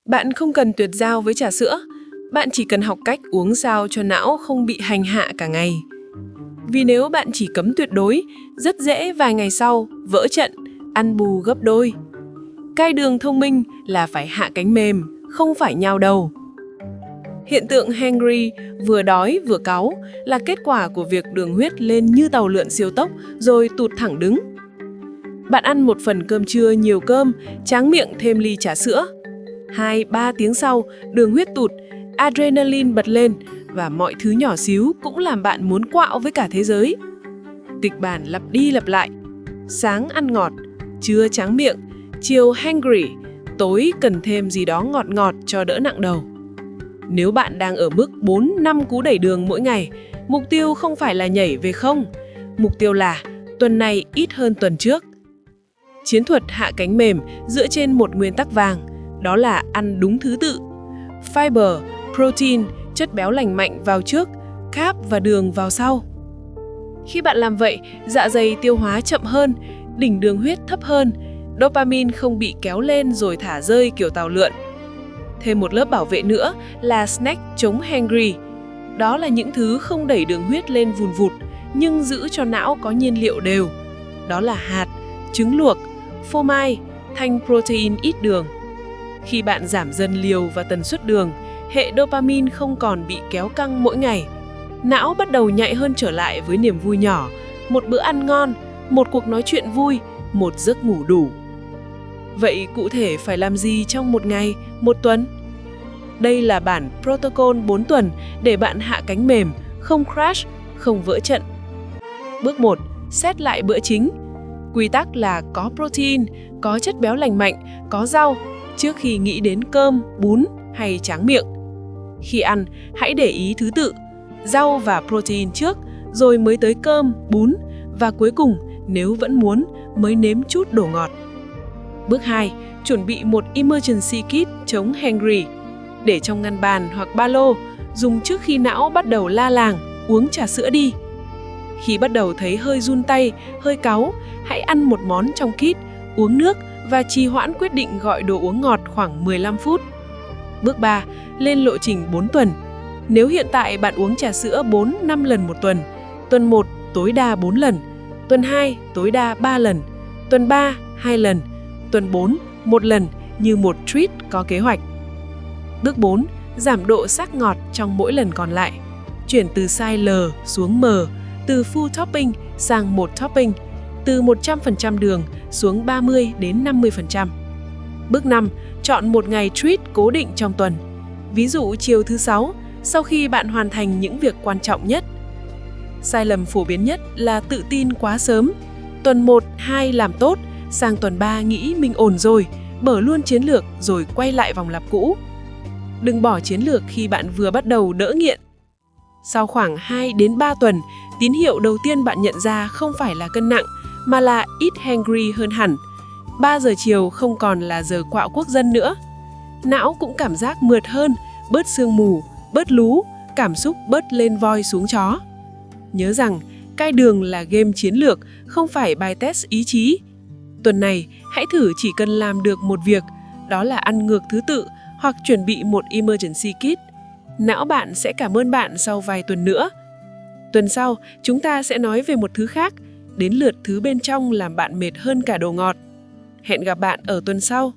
Bạn không cần tuyệt giao với trà sữa, bạn chỉ cần học cách uống sao cho não không bị hành hạ cả ngày. Vì nếu bạn chỉ cấm tuyệt đối, rất dễ vài ngày sau, vỡ trận, ăn bù gấp đôi. Cai đường thông minh là phải hạ cánh mềm, không phải nhào đầu. Hiện tượng hangry, vừa đói vừa cáu, là kết quả của việc đường huyết lên như tàu lượn siêu tốc rồi tụt thẳng đứng. Bạn ăn một phần cơm trưa nhiều cơm, tráng miệng thêm ly trà sữa. 2-3 tiếng sau, đường huyết tụt, adrenaline bật lên và mọi thứ nhỏ xíu cũng làm bạn muốn quạo với cả thế giới. Kịch bản lặp đi lặp lại. Sáng ăn ngọt, trưa tráng miệng, chiều hangry, tối cần thêm gì đó ngọt ngọt cho đỡ nặng đầu. Nếu bạn đang ở mức 4-5 cú đẩy đường mỗi ngày, mục tiêu không phải là nhảy về không. Mục tiêu là tuần này ít hơn tuần trước. Chiến thuật hạ cánh mềm dựa trên một nguyên tắc vàng, đó là ăn đúng thứ tự. Fiber, protein, chất béo lành mạnh vào trước, carb và đường vào sau. Khi bạn làm vậy, dạ dày tiêu hóa chậm hơn, đỉnh đường huyết thấp hơn, dopamine không bị kéo lên rồi thả rơi kiểu tàu lượn. Thêm một lớp bảo vệ nữa là snack chống hangry. Đó là những thứ không đẩy đường huyết lên vùn vụt, nhưng giữ cho não có nhiên liệu đều. Đó là hạt, trứng luộc, phô mai, thanh protein ít đường. Khi bạn giảm dần liều và tần suất đường, hệ dopamine không còn bị kéo căng mỗi ngày. Não bắt đầu nhạy hơn trở lại với niềm vui nhỏ, một bữa ăn ngon, một cuộc nói chuyện vui, một giấc ngủ đủ. Vậy cụ thể phải làm gì trong một ngày, một tuần? Đây là bản protocol 4 tuần để bạn hạ cánh mềm, không crash, không vỡ trận. Bước 1. Xét lại bữa chính. Quy tắc là có protein, có chất béo lành mạnh, có rau, trước khi nghĩ đến cơm, bún hay tráng miệng. Khi ăn, hãy để ý thứ tự, rau và protein trước, rồi mới tới cơm, bún, và cuối cùng, nếu vẫn muốn, mới nếm chút đồ ngọt. Bước 2. Chuẩn bị một emergency kit chống hangry. Để trong ngăn bàn hoặc ba lô, dùng trước khi não bắt đầu la làng, uống trà sữa đi. Khi bắt đầu thấy hơi run tay, hơi cáu, hãy ăn một món trong kit, uống nước và trì hoãn quyết định gọi đồ uống ngọt khoảng 15 phút. Bước 3. Lên lộ trình 4 tuần. Nếu hiện tại bạn uống trà sữa 4-5 lần một tuần, tuần 1 tối đa 4 lần, tuần 2 tối đa 3 lần, tuần 3 2 lần, tuần 4 1 lần như một treat có kế hoạch. Bước 4. Giảm độ sắc ngọt trong mỗi lần còn lại. Chuyển từ size L xuống M, từ full topping sang một topping, từ 100% đường xuống 30-50%. Bước 5. Chọn một ngày treat cố định trong tuần. Ví dụ chiều thứ 6, sau khi bạn hoàn thành những việc quan trọng nhất. Sai lầm phổ biến nhất là tự tin quá sớm. Tuần 1, 2 làm tốt, sang tuần 3 nghĩ mình ổn rồi, bỏ luôn chiến lược rồi quay lại vòng lặp cũ. Đừng bỏ chiến lược khi bạn vừa bắt đầu đỡ nghiện. Sau khoảng 2-3 tuần, tín hiệu đầu tiên bạn nhận ra không phải là cân nặng, mà là ít hangry hơn hẳn. 3 giờ chiều không còn là giờ quạo quốc dân nữa. Não cũng cảm giác mượt hơn, bớt sương mù, bớt lú, cảm xúc bớt lên voi xuống chó. Nhớ rằng, cai đường là game chiến lược, không phải bài test ý chí. Tuần này, hãy thử chỉ cần làm được một việc, đó là ăn ngược thứ tự hoặc chuẩn bị một emergency kit. Não bạn sẽ cảm ơn bạn sau vài tuần nữa. Tuần sau, chúng ta sẽ nói về một thứ khác, đến lượt thứ bên trong làm bạn mệt hơn cả đồ ngọt. Hẹn gặp bạn ở tuần sau.